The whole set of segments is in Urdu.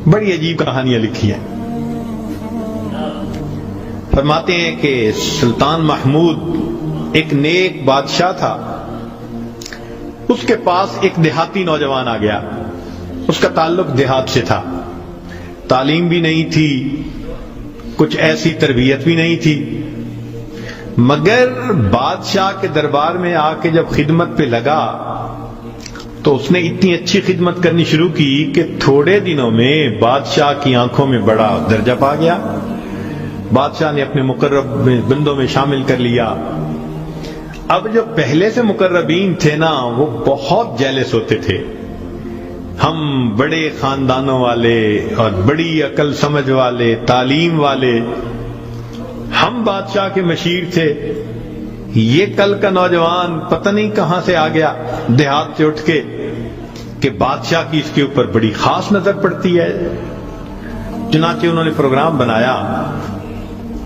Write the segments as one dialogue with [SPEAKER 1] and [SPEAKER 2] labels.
[SPEAKER 1] بڑی عجیب کہانیاں لکھی ہیں. فرماتے ہیں کہ سلطان محمود ایک نیک بادشاہ تھا. اس کے پاس ایک دیہاتی نوجوان آ گیا. اس کا تعلق دیہات سے تھا. تعلیم بھی نہیں تھی, کچھ ایسی تربیت بھی نہیں تھی, مگر بادشاہ کے دربار میں آ کے جب خدمت پہ لگا تو اس نے اتنی اچھی خدمت کرنی شروع کی کہ تھوڑے دنوں میں بادشاہ کی آنکھوں میں بڑا درجہ پا گیا. بادشاہ نے اپنے مقرب بندوں میں شامل کر لیا. اب جو پہلے سے مقربین تھے نا, وہ بہت جیلس ہوتے تھے. ہم بڑے خاندانوں والے اور بڑی عقل سمجھ والے, تعلیم والے, ہم بادشاہ کے مشیر تھے. یہ کل کا نوجوان پتہ نہیں کہاں سے آ گیا دیہات سے اٹھ کے کہ بادشاہ کی اس کے اوپر بڑی خاص نظر پڑتی ہے. چنانچہ انہوں نے پروگرام بنایا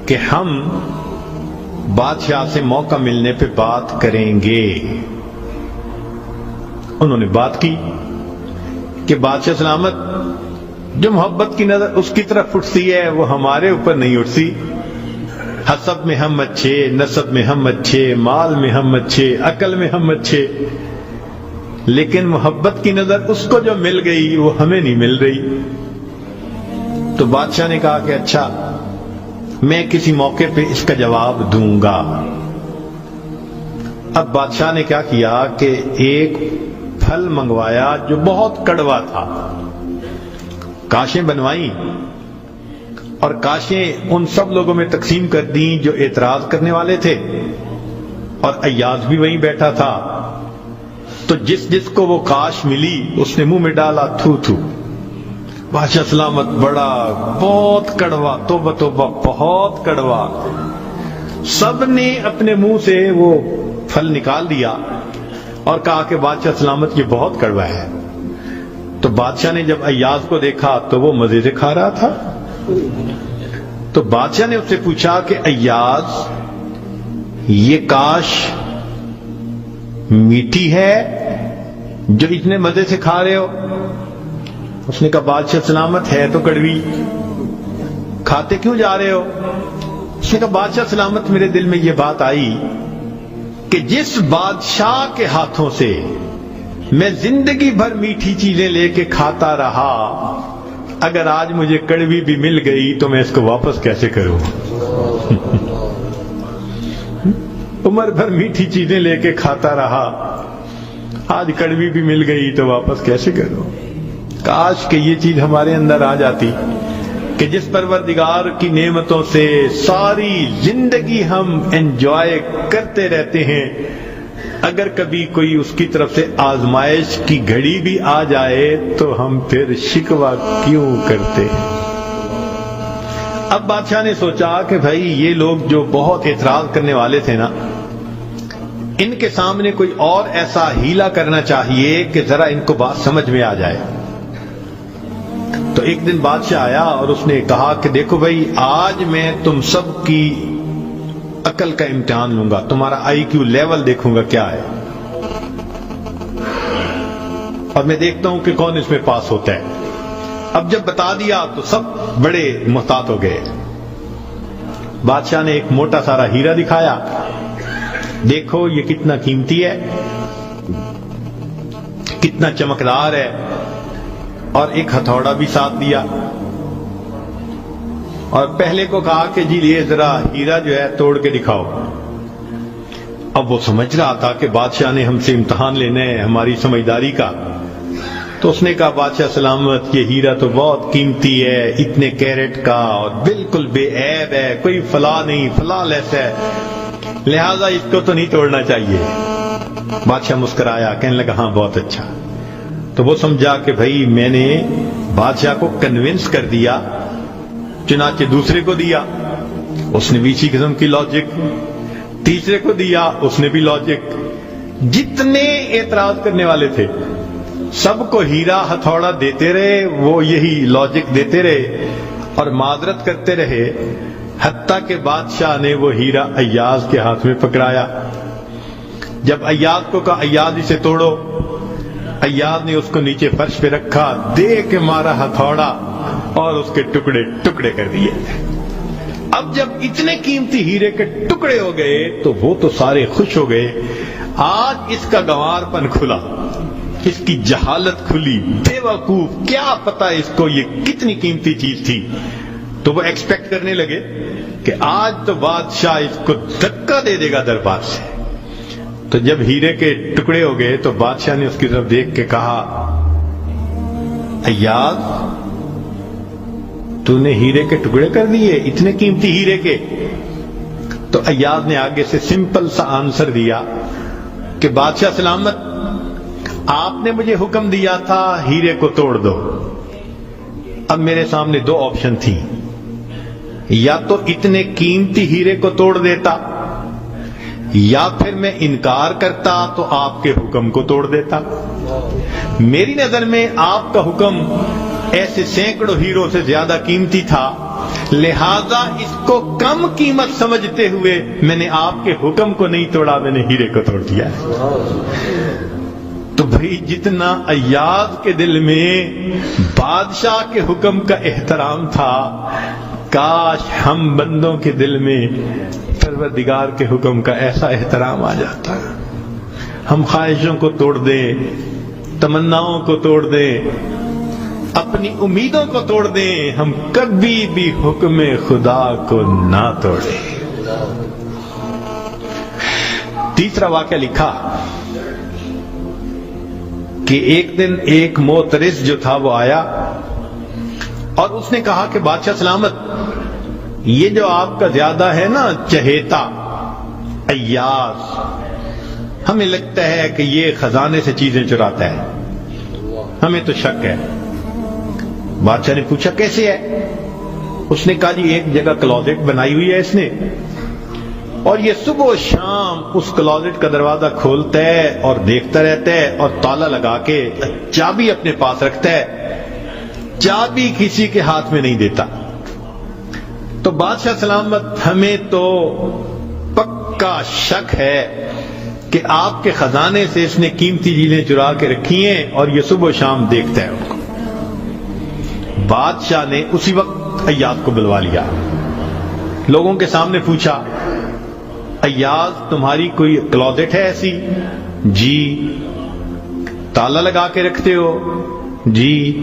[SPEAKER 1] کہ ہم بادشاہ سے موقع ملنے پہ بات کریں گے. انہوں نے بات کی کہ بادشاہ سلامت, جو محبت کی نظر اس کی طرف اٹھتی ہے وہ ہمارے اوپر نہیں اٹھتی. حسب میں ہم اچھے, نسب میں ہم اچھے, مال میں ہم اچھے, عقل میں ہم اچھے, لیکن محبت کی نظر اس کو جو مل گئی وہ ہمیں نہیں مل رہی. تو بادشاہ نے کہا کہ اچھا, میں کسی موقع پہ اس کا جواب دوں گا. اب بادشاہ نے کیا کیا کہ ایک پھل منگوایا جو بہت کڑوا تھا. کاشیں بنوائیں اور کاشیں ان سب لوگوں میں تقسیم کر دیں جو اعتراض کرنے والے تھے, اور ایاز بھی وہیں بیٹھا تھا. تو جس جس کو وہ کاش ملی اس نے منہ میں ڈالا تھو تھو. بادشاہ سلامت بڑا بہت کڑوا, توبہ توبہ بہت کڑوا. سب نے اپنے منہ سے وہ پھل نکال دیا اور کہا کہ بادشاہ سلامت یہ بہت کڑوا ہے. تو بادشاہ نے جب ایاز کو دیکھا تو وہ مزے سے کھا رہا تھا. تو بادشاہ نے اس سے پوچھا کہ ایاز, یہ کاش میٹھی ہے جو اتنے مزے سے کھا رہے ہو؟ اس نے کہا بادشاہ سلامت ہے تو کڑوی, کھاتے کیوں جا رہے ہو؟ اس نے کہا بادشاہ سلامت میرے دل میں یہ بات آئی کہ جس بادشاہ کے ہاتھوں سے میں زندگی بھر میٹھی چیزیں لے کے کھاتا رہا, اگر آج مجھے کڑوی بھی مل گئی تو میں اس کو واپس کیسے کروں؟ عمر بھر میٹھی چیزیں لے کے کھاتا رہا, آج کڑوی بھی مل گئی تو واپس کیسے کروں؟ کاش کہ یہ چیز ہمارے اندر آ جاتی کہ جس پروردگار کی نعمتوں سے ساری زندگی ہم انجوائے کرتے رہتے ہیں, اگر کبھی کوئی اس کی طرف سے آزمائش کی گھڑی بھی آ جائے تو ہم پھر شکوہ کیوں کرتے ہیں؟ اب بادشاہ نے سوچا کہ بھائی یہ لوگ جو بہت اعتراض کرنے والے تھے نا, ان کے سامنے کوئی اور ایسا ہیلا کرنا چاہیے کہ ذرا ان کو بات سمجھ میں آ جائے. تو ایک دن بادشاہ آیا اور اس نے کہا کہ دیکھو بھائی, آج میں تم سب کی عقل کا امتحان لوں گا, تمہارا آئی کیو لیول دیکھوں گا کیا ہے, اور میں دیکھتا ہوں کہ کون اس میں پاس ہوتا ہے. اب جب بتا دیا تو سب بڑے محتاط ہو گئے. بادشاہ نے ایک موٹا سارا ہیرا دکھایا, دیکھو یہ کتنا قیمتی ہے, کتنا چمکدار ہے, اور ایک ہتھوڑا بھی ساتھ دیا, اور پہلے کو کہا کہ جی یہ ذرا ہیرا جو ہے توڑ کے دکھاؤ. اب وہ سمجھ رہا تھا کہ بادشاہ نے ہم سے امتحان لینا ہے ہماری سمجھداری کا. تو اس نے کہا بادشاہ سلامت یہ ہیرا تو بہت قیمتی ہے, اتنے کیرٹ کا, اور بالکل بے عیب ہے, کوئی فلاں نہیں, فلاں لیس ہے, لہذا اس کو تو نہیں توڑنا چاہیے. بادشاہ مسکرایا, کہنے لگا ہاں بہت اچھا. تو وہ سمجھا کہ بھائی میں نے بادشاہ کو کنونس کر دیا, چنانچہ دوسرے کو دیا, اس نے بھی اسی قسم کی لاجک, تیسرے کو دیا, اس نے بھی لاجک. جتنے اعتراض کرنے والے تھے سب کو ہیرا ہتھوڑا دیتے رہے, وہ یہی لاجک دیتے رہے اور معذرت کرتے رہے, حتیٰ کہ بادشاہ نے وہ ہیرا ایاز کے ہاتھ میں پکڑایا. جب ایاز کو کہا ایاز اسے توڑو, ایاز نے اس کو نیچے فرش پہ رکھا، دے کے مارا ہتھوڑا اور اس کے ٹکڑے ٹکڑے کر دیے۔ اب جب اتنے قیمتی ہیرے کے ٹکڑے ہو گئے تو وہ تو سارے خوش ہو گئے، آج اس کا گنوار پن کھلا، اس کی جہالت کھلی، بے وقوف، کیا پتا اس کو یہ کتنی قیمتی چیز تھی۔ تو وہ ایکسپیکٹ کرنے لگے کہ آج تو بادشاہ اس کو دھکا دے دے گا دربار سے۔ تو جب ہیرے کے ٹکڑے ہو گئے تو بادشاہ نے اس کی طرف دیکھ کے کہا، ایاز تو نے ہیرے کے ٹکڑے کر دیے، اتنے قیمتی ہیرے کے؟ تو ایاز نے آگے سے سمپل سا آنسر دیا کہ بادشاہ سلامت، آپ نے مجھے حکم دیا تھا ہیرے کو توڑ دو۔ اب میرے سامنے دو آپشن تھی، یا تو اتنے قیمتی ہیرے کو توڑ دیتا، یا پھر میں انکار کرتا تو آپ کے حکم کو توڑ دیتا۔ میری نظر میں آپ کا حکم ایسے سینکڑوں ہیروں سے زیادہ قیمتی تھا، لہذا اس کو کم قیمت سمجھتے ہوئے میں نے آپ کے حکم کو نہیں توڑا، میں نے ہیرے کو توڑ دیا۔ تو بھئی جتنا ایاز کے دل میں بادشاہ کے حکم کا احترام تھا، کاش ہم بندوں کے دل میں پروردگار کے حکم کا ایسا احترام آ جاتا۔ ہم خواہشوں کو توڑ دیں، تمناؤں کو توڑ دیں، اپنی امیدوں کو توڑ دیں، ہم کبھی بھی حکم خدا کو نہ توڑیں۔ تیسرا واقعہ لکھا کہ ایک دن ایک معترض جو تھا وہ آیا اور اس نے کہا کہ بادشاہ سلامت، یہ جو آپ کا زیادہ ہے نا چہیتا ایاز، ہمیں لگتا ہے کہ یہ خزانے سے چیزیں چراتا ہے، ہمیں تو شک ہے۔ بادشاہ نے پوچھا کیسے ہے؟ اس نے کہا جی ایک جگہ کلوزٹ بنائی ہوئی ہے اس نے، اور یہ صبح و شام اس کلوزٹ کا دروازہ کھولتا ہے اور دیکھتا رہتا ہے اور تالا لگا کے چابی اپنے پاس رکھتا ہے، چابی کسی کے ہاتھ میں نہیں دیتا۔ تو بادشاہ سلامت، ہمیں تو پکا شک ہے کہ آپ کے خزانے سے اس نے قیمتی چیزیں چرا کے رکھی ہیں اور یہ صبح و شام دیکھتا ہے ان کو۔ بادشاہ نے اسی وقت ایاز کو بلوا لیا، لوگوں کے سامنے پوچھا، ایاز تمہاری کوئی کلوزٹ ہے ایسی؟ جی۔ تالا لگا کے رکھتے ہو؟ جی۔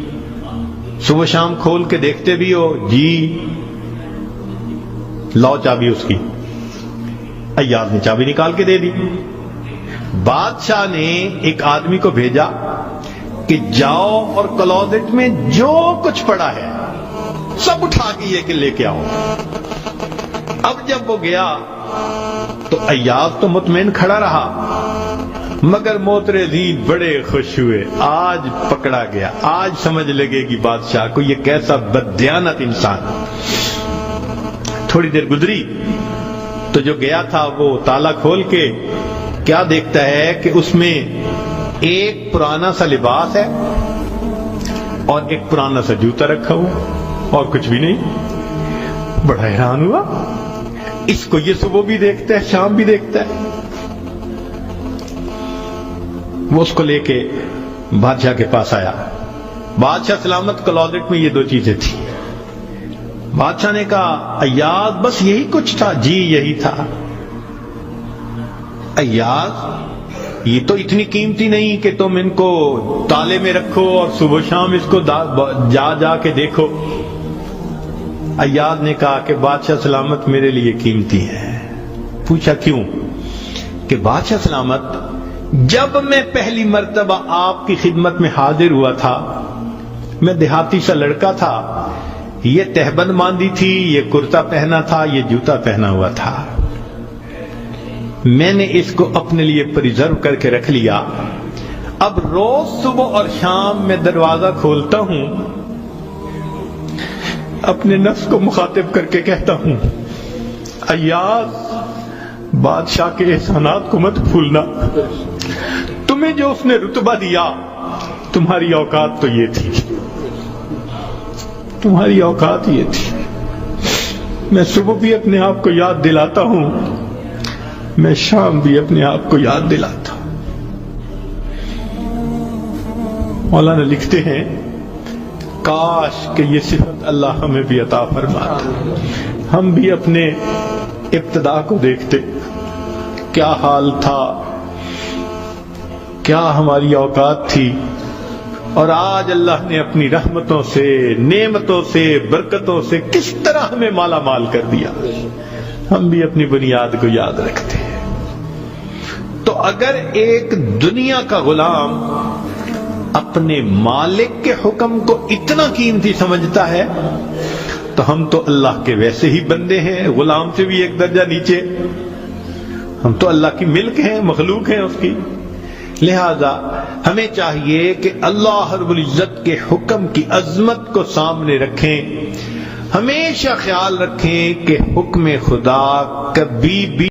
[SPEAKER 1] صبح شام کھول کے دیکھتے بھی ہو؟ جی۔ لاؤ چابی اس کی۔ ایاز نے چابی نکال کے دے دی۔ بادشاہ نے ایک آدمی کو بھیجا کہ جاؤ اور کلوزٹ میں جو کچھ پڑا ہے سب اٹھا کے یہ کہ لے کے آؤ۔ اب جب وہ گیا تو ایاز تو مطمئن کھڑا رہا، مگر معترضین بڑے خوش ہوئے، آج پکڑا گیا، آج سمجھ لگے گی بادشاہ کو یہ کیسا بددیانت انسان۔ تھوڑی دیر گزری تو جو گیا تھا وہ تالا کھول کے کیا دیکھتا ہے کہ اس میں ایک پرانا سا لباس ہے اور ایک پرانا سا جوتا رکھا ہوا اور کچھ بھی نہیں۔ بڑا حیران ہوا، اس کو یہ صبح بھی دیکھتا ہے شام بھی دیکھتا ہے۔ وہ اس کو لے کے بادشاہ کے پاس آیا۔ بادشاہ سلامت، کلوزٹ میں یہ دو چیزیں تھیں۔ بادشاہ نے کہا ایاز بس یہی کچھ تھا؟ جی یہی تھا۔ ایاز یہ تو اتنی قیمتی نہیں کہ تم ان کو تالے میں رکھو اور صبح شام اس کو جا جا کے دیکھو۔ ایاز نے کہا کہ بادشاہ سلامت میرے لیے قیمتی ہے۔ پوچھا کیوں؟ کہ بادشاہ سلامت، جب میں پہلی مرتبہ آپ کی خدمت میں حاضر ہوا تھا، میں دیہاتی سا لڑکا تھا، یہ تہبند باندھی تھی، یہ کرتا پہنا تھا، یہ جوتا پہنا ہوا تھا، میں نے اس کو اپنے لیے پریزرو کر کے رکھ لیا۔ اب روز صبح اور شام میں دروازہ کھولتا ہوں، اپنے نفس کو مخاطب کر کے کہتا ہوں ایاز بادشاہ کے احسانات کو مت بھولنا، تمہیں جو اس نے رتبہ دیا تمہاری اوقات تو یہ تھی، تمہاری اوقات یہ تھی۔ میں صبح بھی اپنے آپ کو یاد دلاتا ہوں، میں شام بھی اپنے آپ کو یاد دلاتا ہوں۔ مولانا لکھتے ہیں کاش کہ یہ صفت اللہ ہمیں بھی عطا فرماتا، ہم بھی اپنے ابتدا کو دیکھتے، کیا حال تھا، کیا ہماری اوقات تھی، اور آج اللہ نے اپنی رحمتوں سے، نعمتوں سے، برکتوں سے کس طرح ہمیں مالا مال کر دیا، ہم بھی اپنی بنیاد کو یاد رکھتے ہیں۔ تو اگر ایک دنیا کا غلام اپنے مالک کے حکم کو اتنا قیمتی سمجھتا ہے تو ہم تو اللہ کے ویسے ہی بندے ہیں، غلام سے بھی ایک درجہ نیچے، ہم تو اللہ کی ملک ہیں، مخلوق ہیں اس کی۔ لہذا ہمیں چاہیے کہ اللہ رب العزت کے حکم کی عظمت کو سامنے رکھیں، ہمیشہ خیال رکھیں کہ حکم خدا کبھی بھی